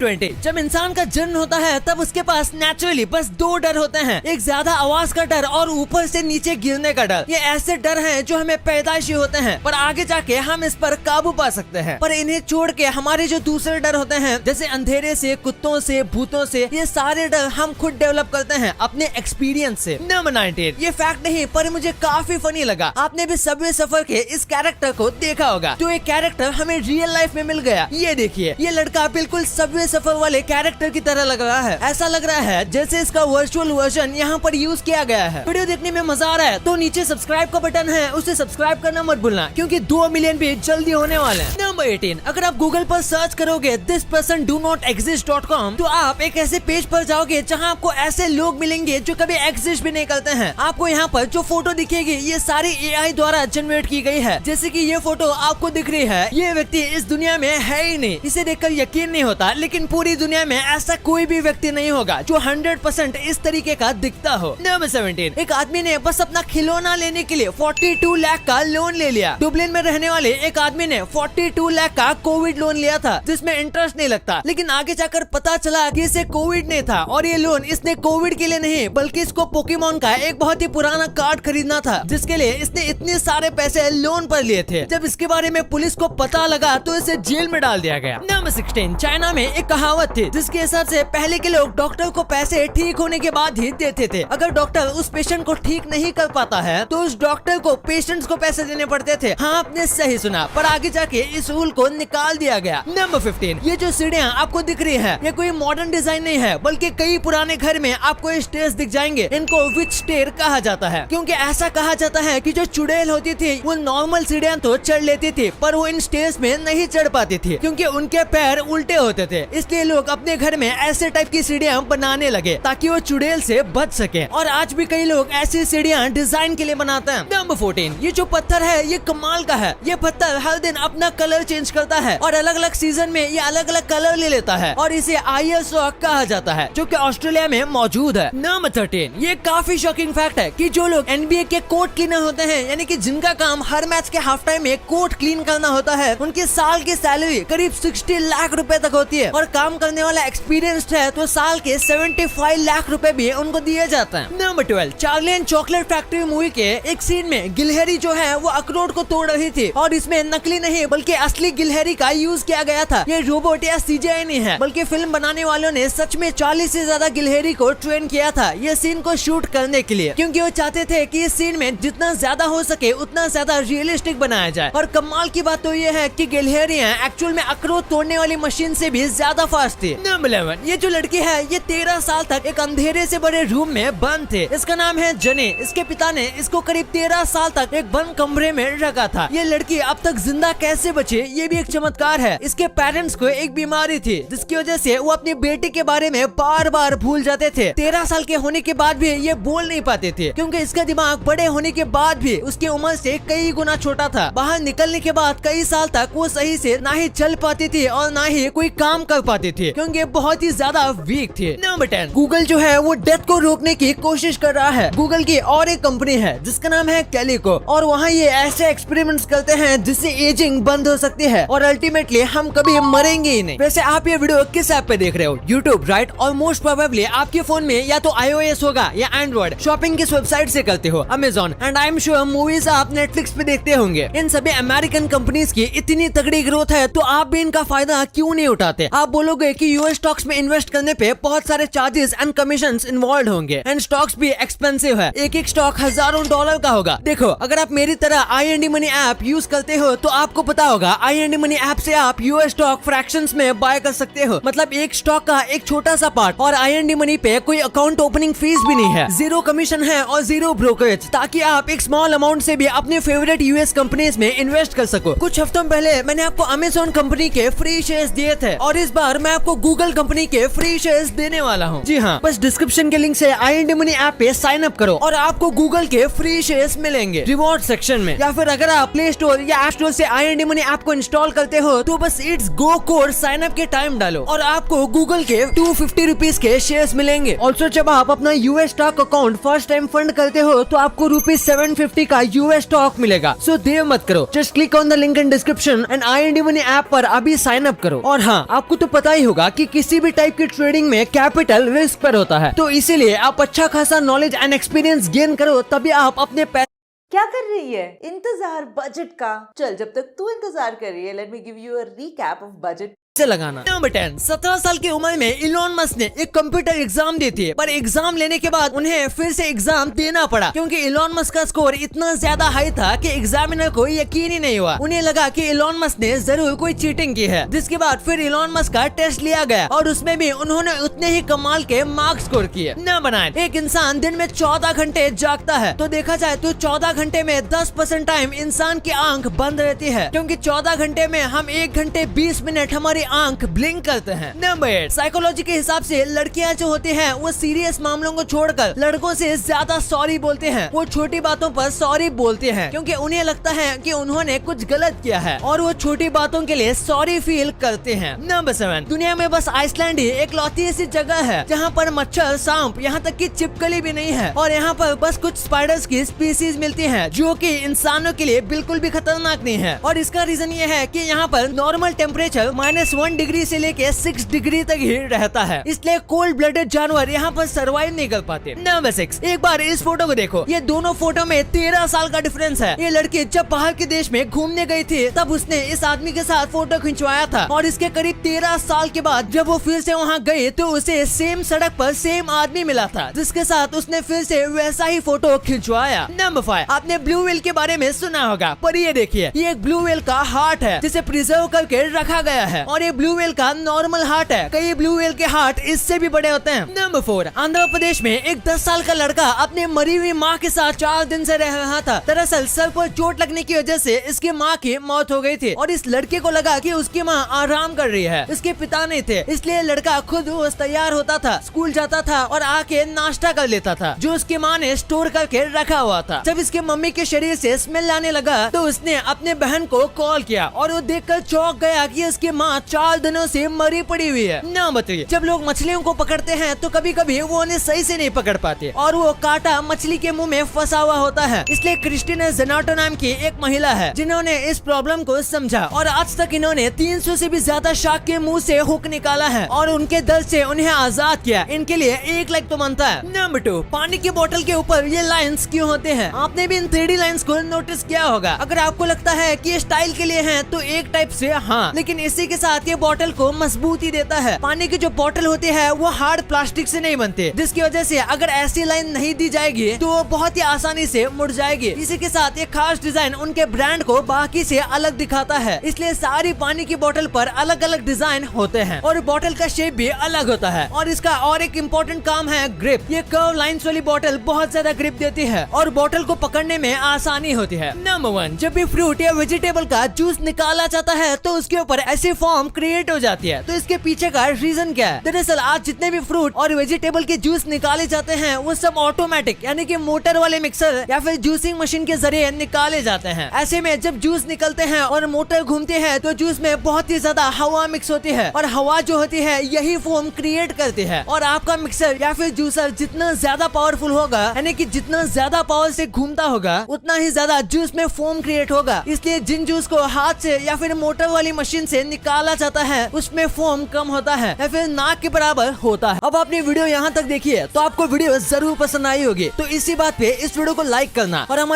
20 जब इंसान का जन्म होता है तब उसके पास नेचुरली बस दो डर होते हैं, एक ज्यादा आवाज का डर और ऊपर से नीचे गिरने का डर। ये ऐसे डर हैं जो हमें पैदाइशी होते हैं, पर आगे जाके हम इस पर काबू पा सकते हैं। पर इन्हें छोड़ के हमारे जो दूसरे डर होते हैं, जैसे अंधेरे से, कुत्तों से, भूतों से, ये सारे डर हम खुद डेवलप करते हैं अपने एक्सपीरियंस से। नंबर 19, ये फैक्ट नहीं पर मुझे काफी फनी लगा। आपने भी सबवे सफर के इस कैरेक्टर को देखा होगा, तो ये कैरेक्टर हमें रियल लाइफ में मिल गया। ये देखिए, ये लड़का बिल्कुल सबवे सफर वाले कैरेक्टर की तरह लग रहा है। ऐसा लग रहा है जैसे इसका वर्चुअल वर्जन यहाँ पर यूज किया गया है। वीडियो देखने में मजा आ रहा है तो नीचे सब्सक्राइब का बटन है, उसे सब्सक्राइब करना मत भूलना, क्योंकि 2 मिलियन भी जल्दी होने वाले हैं। नंबर 18, अगर आप गूगल पर सर्च करोगे this person do not exist.com, तो आप एक ऐसे पेज पर जाओगे जहाँ आपको ऐसे लोग मिलेंगे जो कभी एग्जिस्ट भी नहीं करते हैं। आपको यहाँ पर जो फोटो दिखेगी ये सारी AI द्वारा जनरेट की गई है। जैसे कि ये फोटो आपको दिख रही है, ये व्यक्ति इस दुनिया में है ही नहीं, इसे देखकर यकीन नहीं होता, लेकिन पूरी दुनिया में ऐसा कोई भी व्यक्ति नहीं होगा जो 100% इस तरीके का दिखता हो। नंबर 17, एक आदमी ने बस अपना खिलौना लेने के लिए 42 लाख का लोन ले लिया। डुबलिन में रहने वाले एक आदमी ने 42 लाख का कोविड लोन लिया था, जिसमें इंटरेस्ट नहीं लगता, लेकिन आगे जाकर पता चला कि इसे कोविड नहीं था और ये लोन इसने कोविड के लिए नहीं बल्कि इसको पोकेमोन का एक बहुत ही पुराना कार्ड खरीदना था, जिसके लिए इसने इतने सारे पैसे लोन पर लिए थे। जब इसके बारे में पुलिस को पता लगा तो इसे जेल में डाल दिया गया। नंबर 16, चाइना में एक कहावत थी जिसके हिसाब से पहले के लोग डॉक्टर को पैसे ठीक होने के बाद ही देते थे। अगर डॉक्टर उस पेशेंट को ठीक नहीं कर पाता है तो उस डॉक्टर को पेशेंट्स को पैसे देने पड़ते थे। हाँ, आपने सही सुना, पर आगे जाके इस रूल को निकाल दिया गया। नंबर 15, ये जो सीढ़ियाँ आपको दिख रही है ये कोई मॉडर्न डिजाइन नहीं है, बल्कि कई पुराने घर में आपको स्टेयर्स दिख जाएंगे। इनको विच स्टेयर कहा जाता है, क्योंकि ऐसा कहा जाता है कि जो चुड़ैल होती थी वो नॉर्मल सीढ़ियाँ तो चढ़ लेती थी, पर वो इन स्टेयर्स में नहीं चढ़ पाती थी, क्योंकि उनके पैर उल्टे होते थे। इसलिए लोग अपने घर में ऐसे टाइप की सीढ़ियाँ बनाने लगे ताकि वो चुड़ैल से बच सके। और आज भी कई लोग ऐसी सीढ़ियाँ डिजाइन के लिए बनाते हैं। नंबर 14, ये जो पत्थर है ये कमाल का है। ये पत्थर हर दिन अपना कलर चेंज करता है और अलग अलग सीजन में ये अलग अलग कलर ले लेता है और इसे आईएस रॉक कहा जाता है, जो कि ऑस्ट्रेलिया में मौजूद है। नंबर 13, ये काफी शॉकिंग फैक्ट है कि जो लोग NBA के कोर्ट क्लीनर होते हैं, यानी कि जिनका काम हर मैच के हाफ टाइम में कोर्ट क्लीन करना होता है, उनकी साल की सैलरी करीब 60 लाख रुपए तक होती है और काम करने वाला एक्सपीरियंस्ड है तो साल के 75 लाख रुपए भी उनको दिए जाते हैं। Number 12, Charlie and chocolate factory movie के एक सीन में गिलहरी जो है वो अखरोट को तोड़ रही थी और इसमें नकली नहीं बल्कि असली गिलहरी का यूज किया गया था। ये रोबोट या CGI नहीं है, बल्कि फिल्म बनाने वालों ने सच में 40 से ज्यादा गिलहरी को ट्रेन किया था ये सीन को शूट करने के लिए, क्योंकि वो चाहते थे कि इस सीन में जितना ज्यादा हो सके उतना ज्यादा रियलिस्टिक बनाया जाए। और कमाल की बात तो ये है कि गिलहरियां एक्चुअल में अखरोट तोड़ने वाली मशीन से भी ज्यादा फास्ट थी। नंबर 11, ये जो लड़की है ये 13 साल तक एक अंधेरे से बड़े रूम में बंद थे। इसका नाम है जने। इसके पिता ने इसको करीब 13 साल तक एक बंद कमरे में रखा था। ये लड़की अब तक जिंदा कैसे बची ये भी एक चमत्कार है। इसके पेरेंट्स को एक बीमारी थी जिसकी वजह से वो अपनी बेटी के बारे में बार बार भूल जाते थे। 13 साल के होने के बाद भी ये बोल नहीं पाते थे, क्योंकि इसका दिमाग बड़े होने के बाद भी उसकी उम्र से कई गुना छोटा था। बाहर निकलने के बाद कई साल तक वो सही से ना ही चल पाती थी और ना ही कोई काम कर पाती थी, क्योंकि बहुत ही ज्यादा वीक थी। नंबर 10, गूगल जो है वो डेथ को रोकने की कोशिश कर रहा है। गूगल की और एक कंपनी है जिसका नाम है कैलिको और वहाँ ये ऐसे एक्सपेरिमेंट्स करते हैं जिससे एजिंग बंद हो सकती है और अल्टीमेटली हम कभी मरेंगे ही नहीं। वैसे आप ये वीडियो किस ऐप पे देख रहे हो? YouTube, right? और मोस्ट प्रोबेबली आपके फोन में या तो iOS होगा या एंड्रॉइड। शॉपिंग किस वेबसाइट से करते हो? Amazon. And I am sure movies आप नेटफ्लिक्स पे देखते होंगे। इन सभी अमेरिकन कंपनीज की इतनी तगड़ी ग्रोथ है तो आप भी इनका फायदा क्यों नहीं उठाते? आप बोलोगे कि यूएस स्टॉक्स में इन्वेस्ट करने पे बहुत सारे चार्जेस एंड कमीशन इन्वॉल्व होंगे एंड स्टॉक्स भी एक्सपेंसिव है। एक एक स्टॉक हजारों डॉलर का होगा। देखो, अगर आप मेरी तरह I&D मनी ऐप यूज करते हो तो आपको पता होगा I&D मनी ऐप से आप यूएस स्टॉक फ्रैक्शंस में बाय कर सकते हो, मतलब एक स्टॉक का एक छोटा सा पार्ट। और I&D मनी पे कोई अकाउंट ओपनिंग फीस भी नहीं है, 0 कमीशन है और 0 ब्रोकरेज, ताकि आप एक स्मॉल अमाउंट से भी अपने फेवरेट यूएस कंपनीज में इन्वेस्ट कर सको। कुछ हफ्तों पहले मैंने आपको अमेजोन कंपनी के फ्री शेयर्स दिए थे और इस बार मैं आपको गूगल कंपनी के फ्री शेयर्स देने वाला हूँ। जी हाँ, बस डिस्क्रिप्शन के लिंक से I&D मनी ऐप पे साइन अप करो और आपको गूगल के फ्री शेयर्स मिलेंगे रिवॉर्ड सेक्शन में, या फिर अगर आप प्ले स्टोर या ऐप स्टोर से I&D मनी ऐप को इंस्टॉल करते हो तो बस it's go code sign up के टाइम डालो और आपको गूगल के 250 रुपीज के शेयर्स मिलेंगे। ऑल्सो जब आप अपना US stock account first time fund करते हो तो आपको ₹750 का यूएस स्टॉक मिलेगा। सो देर मत करो, just click on the link in description and I&D money app पर अभी साइन अप करो। और हाँ, आपको तो पता ही होगा कि किसी भी टाइप की ट्रेडिंग में कैपिटल रिस्क पर होता है, तो इसीलिए आप अच्छा खासा नॉलेज एंड एक्सपीरियंस गेन करो, तभी आप अपने क्या कर रही है? इंतजार बजट का। चल, जब तक तू इंतजार कर रही है, let me give you a recap of budget से लगाना। नंबर 10, 17 साल की उम्र में इलॉन मस्क ने एक कंप्यूटर एग्जाम दी थी, पर एग्जाम लेने के बाद उन्हें फिर से एग्जाम देना पड़ा क्योंकि इलॉन मस्क का स्कोर इतना ज्यादा हाई था कि एग्जामिनर को यकीन ही नहीं हुआ। उन्हें लगा कि इलॉन मस्क ने जरूर कोई चीटिंग की है, जिसके बाद फिर इलॉन मस्क का टेस्ट लिया गया और उसमें भी उन्होंने उतने ही कमाल के मार्क्स स्कोर किए। नंबर 9, एक इंसान दिन में 14 घंटे जागता है, तो देखा जाए तो 14 घंटे में 10% टाइम इंसान की आंख बंद रहती है, क्योंकि 14 घंटे में हम 1 घंटे 20 मिनट हमारी आंख ब्लिंक करते हैं। नंबर 8, साइकोलॉजी के हिसाब से लड़कियां जो होती हैं वो सीरियस मामलों को छोड़कर लड़कों से ज्यादा सॉरी बोलते हैं। वो छोटी बातों पर सॉरी बोलते हैं क्योंकि उन्हें लगता है कि उन्होंने कुछ गलत किया है और वो छोटी बातों के लिए सॉरी फील करते हैं। नंबर 7, दुनिया में बस आइसलैंड ही एक लौती ऐसी जगह है जहाँ पर मच्छर, सांप, यहाँ तक कि छिपकली भी नहीं है, और यहाँ पर बस कुछ स्पाइडर्स की स्पीसीज मिलती है जो कि इंसानों के लिए बिल्कुल भी खतरनाक नहीं है। और इसका रीजन ये है कि यहाँ पर नॉर्मल टेम्परेचर -1 डिग्री से लेके 6 डिग्री तक ही रहता है, इसलिए कोल्ड ब्लडेड जानवर यहाँ पर सर्वाइव नहीं कर पाते। नंबर 6, एक बार इस फोटो को देखो, ये दोनों फोटो में 13 साल का डिफरेंस है। ये लड़की जब बाहर के देश में घूमने गई थी तब उसने इस आदमी के साथ फोटो खिंचवाया था, और इसके करीब 13 साल के बाद जब वो फिर से वहाँ गई तो उसे सेम सड़क पर सेम आदमी मिला था जिसके साथ उसने फिर से वैसा ही फोटो खिंचवाया। नंबर 5, आपने ब्लू व्हेल के बारे में सुना होगा, पर ये देखिए, ये एक ब्लू व्हेल का हार्ट है जिसे प्रिजर्व करके रखा गया है, और ये ब्लू व्हेल का नॉर्मल हार्ट है। कई ब्लू व्हेल के हार्ट इससे भी बड़े होते हैं। नंबर 4, आंध्र प्रदेश में एक 10 साल का लड़का अपने मरी हुई माँ के साथ 4 दिन से रह रहा था। दरअसल सर पर चोट लगने की वजह से इसकी माँ की मौत हो गई थी, और इस लड़के को लगा कि उसकी माँ आराम कर रही है, इसके पिता नहीं थे, इसलिए लड़का खुद रोज तैयार होता था, स्कूल जाता था और आके नाश्ता कर लेता था जो उसकी माँ ने स्टोर करके रखा हुआ था। जब इसके मम्मी के शरीर से स्मेल आने लगा तो उसने अपने बहन को कॉल किया, और वो देखकर चौंक गया कि उसकी माँ 4 दिनों से मरी पड़ी हुई है। ना बताइए, जब लोग मछलियों को पकड़ते हैं तो कभी कभी वो उन्हें सही से नहीं पकड़ पाते और वो कांटा मछली के मुंह में फंसा हुआ होता है। इसलिए क्रिस्टीना जेनाटो नाम की एक महिला है जिन्होंने इस प्रॉब्लम को समझा, और आज तक इन्होंने 300 से भी ज्यादा शार्क के मुंह से हुक निकाला है और उनके दर्द से उन्हें आजाद किया। इनके लिए 1 लाख तो बनता है। नंबर 2, पानी की बोतल के ऊपर ये लाइंस क्यों होते हैं? आपने भी इन 3D लाइंस को नोटिस किया होगा। अगर आपको लगता है कि ये स्टाइल के लिए हैं तो एक टाइप से हाँ, लेकिन इसी के साथ ये बोतल को मजबूती देता है। पानी की जो बोतल होती है वो हार्ड प्लास्टिक से नहीं बनते, जिसकी वजह से अगर ऐसी लाइन नहीं दी जाएगी तो वो बहुत ही आसानी से मुड़ जाएगी। इसी के साथ एक खास डिजाइन उनके ब्रांड को बाकी से अलग दिखाता है, इसलिए सारी पानी की बोतल पर अलग अलग डिजाइन होते हैं और बोतल का शेप भी अलग होता है। और इसका और एक इम्पोर्टेंट काम है ग्रिप। ये कर्व लाइंस वाली बोतल बहुत ज्यादा ग्रिप देती है और बोतल को पकड़ने में आसानी होती है। नंबर 1, जब भी फ्रूट या वेजिटेबल का जूस निकाला जाता है तो उसके ऊपर ऐसी फॉर्म क्रिएट हो जाती है, तो इसके पीछे का रीजन क्या है? दरअसल आज जितने भी फ्रूट और वेजिटेबल के जूस निकाले जाते हैं वो सब ऑटोमेटिक यानी कि मोटर वाले मिक्सर या फिर जूसिंग मशीन के जरिए निकाले जाते हैं। ऐसे में जब जूस निकलते हैं और मोटर घूमती है तो जूस में बहुत ही ज्यादा हवा मिक्स होती है, और हवा जो होती है यही फोम क्रिएट करती है। और आपका मिक्सर या फिर जूसर जितना ज्यादा पावरफुल होगा, यानी कि जितना ज्यादा पावर से घूमता होगा, उतना ही ज्यादा जूस में फोम क्रिएट होगा। इसलिए जिन जूस को हाथ से या फिर मोटर वाली मशीन से निकाला जाता है उसमें फोम कम होता है या फिर नाक के बराबर होता है। अब आपने वीडियो यहाँ तक देखी है तो आपको वीडियो जरूर पसंद आई होगी, तो इसी बात पे इस वीडियो को लाइक करना और हमारे